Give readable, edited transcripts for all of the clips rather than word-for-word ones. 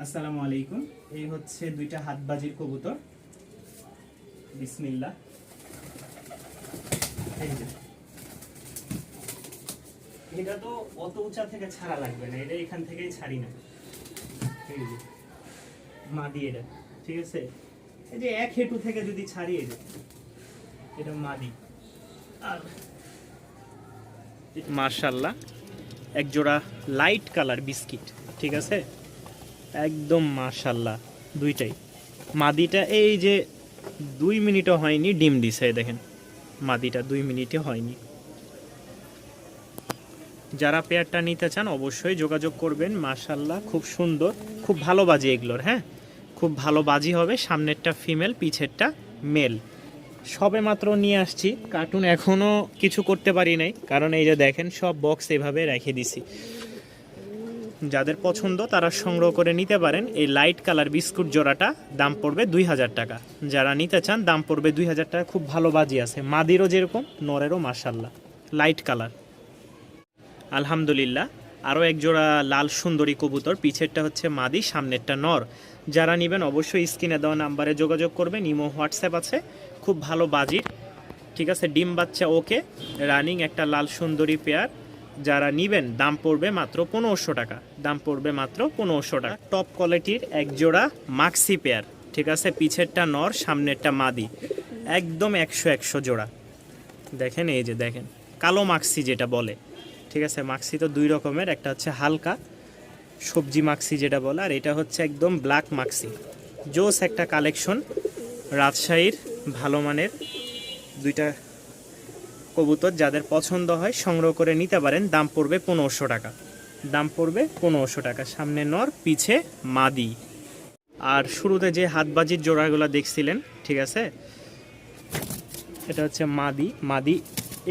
আসসালামু আলাইকুম। এই হচ্ছে দুইটা হাতবাজির কবুতর। বিসমিল্লাহ। এই যে এটা তো অত উঁচা থেকে ছাড়া লাগবে না, এটা এখান থেকেই ছাড়ি না। এই যে মাদি এটা, ঠিক আছে। এই যে এক হেঁটু থেকে যদি ছাড়ি, এই যে এটা মাদি। আর মাশাআল্লাহ এক জোড়া লাইট কালার বিস্কিট, ঠিক আছে, একদম মাশাআল্লাহ দুইটাই। মাদিটা এই যে 2 মিনিটও হয়নি ডিম দিছে, দেখেন মাদিটা 2 মিনিটে হয়নি। যারা পেয়ারটা নিতে চান অবশ্যই যোগাযোগ করবেন। মাশাআল্লাহ খুব সুন্দর, খুব ভালো বাজি এগুলোর। হ্যাঁ, খুব ভালো বাজি হবে। সামনেরটা ফিমেল, পিছেরটা মেল। সবে মাত্র নিয়ে আসছি, কার্টুন এখনও কিছু করতে পারি নাই, কারণ এই যে দেখেন সব বক্স এভাবে রেখে দিছি। যাদের পছন্দ তারা সংগ্রহ করে নিতে পারেন। এই লাইট কালার বিস্কুট জোড়াটা দাম পড়বে 2000 টাকা। যারা নিতে চান দাম পড়বে 2000 টাকা। খুব ভালো বাজি আছে, মাদিরও যেরকম নরেরও মাশাআল্লাহ লাইট কালার। আলহামদুলিল্লাহ আরও এক জোড়া লাল সুন্দরী কবুতর, পিছেরটা হচ্ছে মাদি, সামনেরটা নর। যারা নেবেন অবশ্যই স্ক্রিনে দেওয়া নাম্বারে যোগাযোগ করবেন। ইমো হোয়াটসঅ্যাপ আছে। খুব ভালো বাজির, ঠিক আছে, ডিম বাচ্চা ওকে, রানিং একটা লাল সুন্দরী পেয়ার। যারা নেবেন দাম পড়বে মাত্র 1500 টাকা। দাম পড়বে মাত্র 1500 টাকা। টপ কোয়ালিটির এক জোড়া মাক্সি পেয়ার, ঠিক আছে, পিছেরটা নর, সামনেরটা মাদি, একদম 100 জোড়া। দেখেন এই যে দেখেন কালো মাক্সি যেটা বলে, ঠিক আছে। মাক্সি তো দুই রকমের, একটা হচ্ছে হালকা সবজি মাক্সি যেটা বলে, আর এটা হচ্ছে একদম ব্ল্যাক মাক্সি। জোস একটা কালেকশন, রাজশাহীর ভালো মানের দুইটা কবুতর। যাদের পছন্দ হয় সংগ্রহ করে নিতে পারেন। দাম পড়বে 1500 টাকা। দাম পড়বে 1500 টাকা। সামনে নর, পিছে মাদি। আর শুরুতে যে হাতবাজির জোড়াগুলো দেখছিলেন, ঠিক আছে, এটা হচ্ছে মাদি। মাদি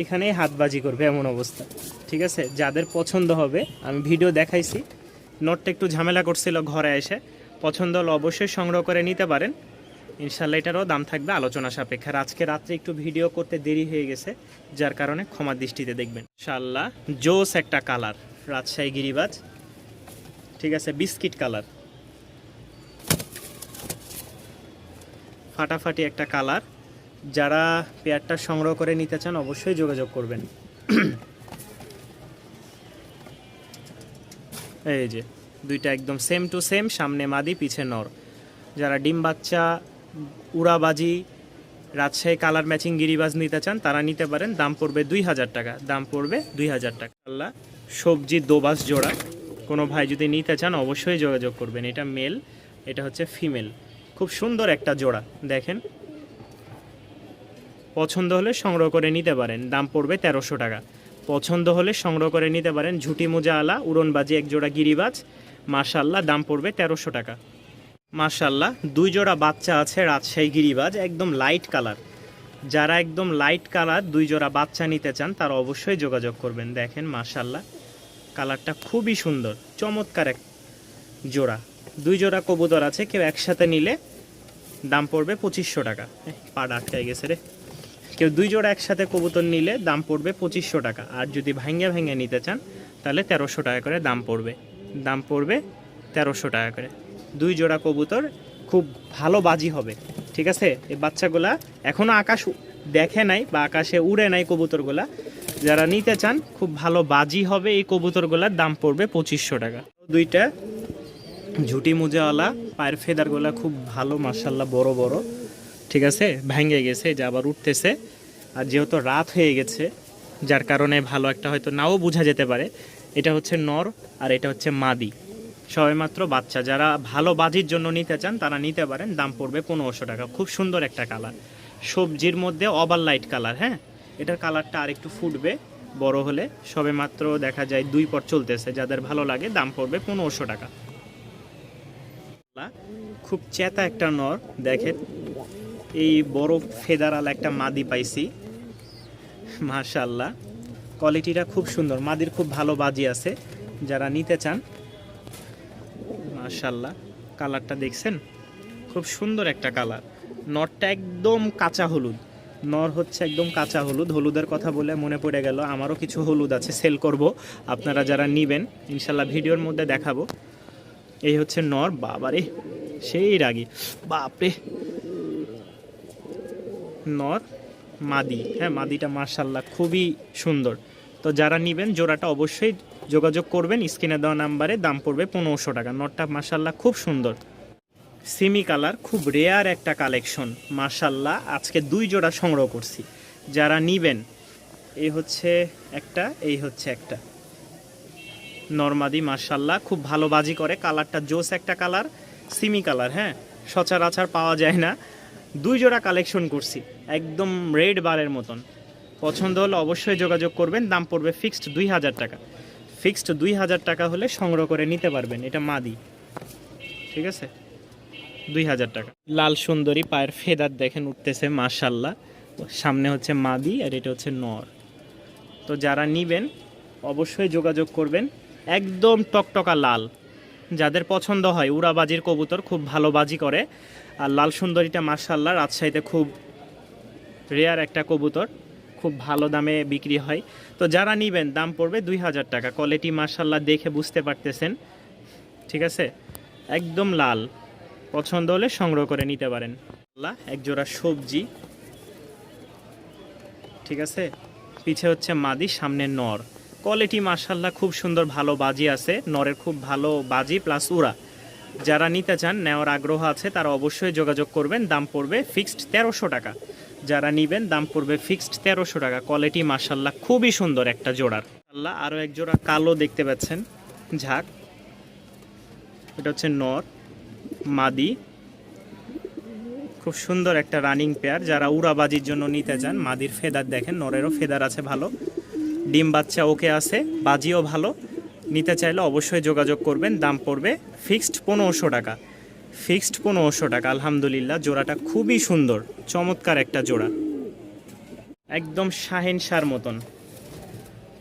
এখানেই হাতবাজি করবে এমন অবস্থা, ঠিক আছে। যাদের পছন্দ হবে, আমি ভিডিও দেখাইছি, নটটা একটু ঝামেলা করছিল ঘরে এসে, পছন্দ হলে অবশ্যই সংগ্রহ করে নিতে পারেন। ইনশাল্লাহ এটারও দাম থাকবে আলোচনা সাপেক্ষে। আজকে রাত্রে একটু ভিডিও করতে দেরি হয়ে গেছে, যার কারণে ক্ষমা দৃষ্টিতে দেখবেন। ইনশাল্লাহ জোস একটা কালার, রাজশাহী গিরিবাজ, ঠিক আছে, বিস্কিট কালার, ফাটাফাটি একটা কালার। যারা পেয়ারটা সংগ্রহ করে নিতে চান অবশ্যই যোগাযোগ করবেন। এই যে দুইটা একদম সেম টু সেম, সামনে মাদি, পিছে নর। যারা ডিম বাচ্চা, উড়াবাজি, রাজশাহী কালার ম্যাচিং গিরিবাজ নিতে চান তারা নিতে পারেন। দাম পড়বে 2000 টাকা। দাম পড়বে 2000 টাকা। আল্লাহ সবজি দোবাস জোড়া, কোনো ভাই যদি নিতে চান অবশ্যই যোগাযোগ করবেন। এটা মেল, এটা হচ্ছে ফিমেল। খুব সুন্দর একটা জোড়া, দেখেন। পছন্দ হলে সংগ্রহ করে নিতে পারেন। দাম পড়বে 1300 টাকা। পছন্দ হলে সংগ্রহ করে নিতে পারেন। ঝুটি মোজা আলা উড়নবাজি এক জোড়া গিরিবাজ, মাশাআল্লাহ দাম পড়বে 1300 টাকা। মাশাআল্লাহ দুই জোড়া বাচ্চা আছে রাজশাহী গিরিবাজ, একদম লাইট কালার। যারা একদম লাইট কালার দুই জোড়া বাচ্চা নিতে চান তারা অবশ্যই যোগাযোগ করবেন। দেখেন মাশাআল্লাহ কালারটা খুবই সুন্দর, চমৎকার এক জোড়া। দুই জোড়া কবুতর আছে, কেউ একসাথে নিলে দাম পড়বে 2500 টাকা। পাড়া আটকায় গেছে রে। কেউ দুই জোড়া একসাথে কবুতর নিলে দাম পড়বে 2500 টাকা। আর যদি ভাঙ্গে ভাঙ্গে নিতে চান তাহলে 1300 টাকা করে দাম পড়বে। দাম পড়বে 1300 টাকা করে। দুই জোড়া কবুতর, খুব ভালো বাজি হবে, ঠিক আছে। এই বাচ্চাগুলা এখনও আকাশ দেখে নাই বা আকাশে উড়ে নাই কবুতরগুলা। যারা নিতে চান খুব ভালো বাজি হবে এই কবুতরগুলার। দাম পড়বে 2500 টাকা। দুইটা ঝুটি মুজাওয়ালা, পায়ের ফেদারগুলা খুব ভালো মাশাআল্লাহ, বড় বড়, ঠিক আছে। ভেঙে গেছে, যে আবার উঠতেছে। আর যেহেতু রাত হয়ে গেছে যার কারণে ভালো একটা হয়তো নাও বোঝা যেতে পারে। এটা হচ্ছে নর আর এটা হচ্ছে মাদি, সবেমাত্র বাচ্চা। যারা ভালো বাজির জন্য নিতে চান তারা নিতে পারেন। দাম পড়বে 1500 টাকা। খুব সুন্দর একটা কালার, সবজির মধ্যে ওভার লাইট কালার। হ্যাঁ, এটার কালারটা আর একটু ফুটবে বড় হলে। সবেমাত্র দেখা যায় 2 পর চলতেছে। যাদের ভালো লাগে দাম পড়বে 1500 টাকা। খুব চেতা একটা নর, দেখেন এই বড় ফেদারাল একটা মাদি পাইছি, মাশাআল্লাহ কোয়ালিটিটা খুব সুন্দর। মাদির খুব ভালো বাজি আছে, যারা নিতে চান। মাশাআল্লাহ কালারটা দেখছেন, খুব সুন্দর একটা কালার। নরটা একদম কাঁচা হলুদ, নর হচ্ছে একদম কাঁচা হলুদ। হলুদের কথা বলে মনে পড়ে গেল, আমারও কিছু হলুদ আছে, সেল করব। আপনারা যারা নেবেন ইনশাল্লাহ ভিডিওর মধ্যে দেখাবো। এই হচ্ছে নর, বাবারে সেই রাগী, বাপরে। নর মাদি, হ্যাঁ মাদিটা মাশাল্লাহ খুবই সুন্দর। তো যারা নেবেন জোড়াটা অবশ্যই যোগাযোগ করবেন, স্ক্রিনে দেওয়া নাম্বারে। দাম পড়বে 1500 টাকা। নরটা মাশাল্লাহ খুব সুন্দর, সিমি কালার, খুব রেয়ার একটা কালেকশন মাশাল্লাহ। আজকে 2 জোড়া সংগ্রহ করছি, যারা নেবেন। এই হচ্ছে একটা, এই হচ্ছে একটা। নরমাদি মাশাল্লাহ খুব ভালো বাজি করে, কালারটা জোস একটা কালার, সিমি কালার, হ্যাঁ সচরাচর পাওয়া যায় না। 2 জোড়া কালেকশন করছি, একদম রেড বারের মতন। পছন্দ হলে অবশ্যই যোগাযোগ করবেন। দাম পড়বে ফিক্সড 2000 টাকা। ফিক্সড 2000 টাকা হলে সংগ্রহ করে নিতে পারবেন। এটা মাদি, ঠিক আছে, 2000 টাকা। লাল সুন্দরী, পায়ের ফেদার দেখেন উঠতেছে মাশাল্লাহ। সামনে হচ্ছে মাদি আর এটা হচ্ছে নর। তো যারা নেবেন অবশ্যই যোগাযোগ করবেন। একদম টকটকা লাল, যাদের পছন্দ হয়। উড়াবাজির কবুতর, খুব ভালো বাজি করে। আর লাল সুন্দরীটা মাশাল্লাহ রাজশাহীতে খুব রেয়ার একটা কবুতর, খুব ভালো দামে বিক্রি হয়। তো যারা নেবেন দাম পড়বে 2000 টাকা। কোয়ালিটি মাশাল্লাহ দেখে বুঝতে পারতেছেন, ঠিক আছে, একদম লাল। পছন্দ হলে সংগ্রহ করে নিতে পারেন। এক জোড়া সবজি, ঠিক আছে, পিছে হচ্ছে মাদি, সামনে নর। কোয়ালিটি মাশাল্লাহ খুব সুন্দর, ভালো বাজি আছে। নরের খুব ভালো বাজি প্লাস উড়া। যারা নিতে চান, নেওয়ার আগ্রহ আছে, তারা অবশ্যই যোগাযোগ করবেন। দাম পড়বে ফিক্সড 1300 টাকা। যারা নেবেন দাম পড়বে ফিক্সড 1300 টাকা। কোয়ালিটি মাশাল্লাহ খুবই সুন্দর একটা জোড়ার। আল্লাহ আরও এক জোড়া কালো দেখতে পাচ্ছেন, ঝাঁক। এটা হচ্ছে নর, মাদি, খুব সুন্দর একটা রানিং পেয়ার। যারা উড়াবাজির জন্য নিতে চান, মাদির ফেদার দেখেন, নরেরও ফেদার আছে ভালো, ডিম বাচ্চা ওকে আছে, বাজিও ভালো। নিতে চাইলে অবশ্যই যোগাযোগ করবেন। দাম পড়বে ফিক্সড 1500 টাকা। ফিক্সড 1500 টাকা। আলহামদুলিল্লাহ জোড়াটা খুবই সুন্দর, চমৎকার একটা জোড়া, একদম শাহেনশার মতন।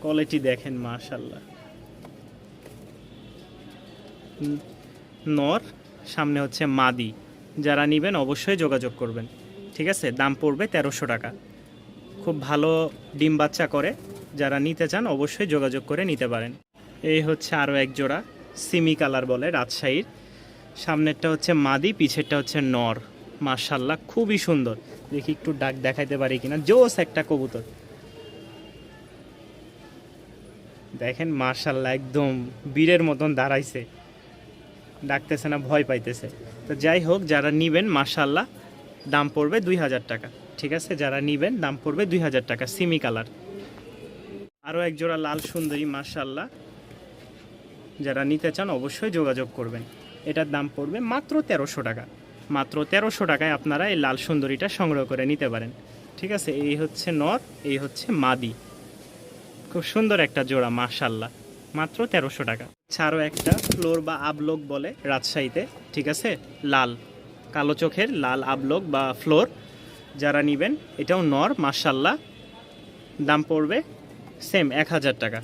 কোয়ালিটি দেখেন মাশাল্লাহ। নর, সামনে হচ্ছে মাদি। যারা নেবেন অবশ্যই যোগাযোগ করবেন, ঠিক আছে। দাম পড়বে 1300 টাকা। খুব ভালো ডিম বাচ্চা করে। যারা নিতে চান অবশ্যই যোগাযোগ করে নিতে পারেন। এই হচ্ছে আরও এক জোড়া, সিমি কালার বলে রাজশাহীর। সামনেরটা হচ্ছে মাদি, পিছেরটা হচ্ছে নর। মাশাল্লাহ খুবই সুন্দর। দেখি একটু ডাক দেখাইতে পারি কিনা। জোস একটা কবুতর দেখেন মাশাল্লাহ, একদম বীরের মতন দাঁড়াইছে, ডাকতেছে না, ভয় পাইতেছে। তো যাই হোক, যারা নেবেন মাশাল্লাহ দাম পড়বে 2000 টাকা, ঠিক আছে। যারা নেবেন দাম পড়বে 2000 টাকা, সিমি কালার। আরও এক জোড়া লাল সুন্দরী মাশাল্লাহ। যারা নিতে চান অবশ্যই যোগাযোগ করবেন। এটার দাম পড়বে মাত্র 1300 টাকা। মাত্র 1300 টাকায় আপনারা এই লাল সুন্দরীটা সংগ্রহ করে নিতে পারেন, ঠিক আছে। এই হচ্ছে নর, এই হচ্ছে মাদি, খুব সুন্দর একটা জোড়া মাশাল্লাহ, মাত্র 1300 টাকা। আরও একটা ফ্লোর বা আবলোক বলে রাজশাহীতে, ঠিক আছে, লাল কালো চোখের লাল আবলোক বা ফ্লোর। যারা নেবেন, এটাও নর মাশাল্লাহ। দাম পড়বে সেম 1000 টাকা।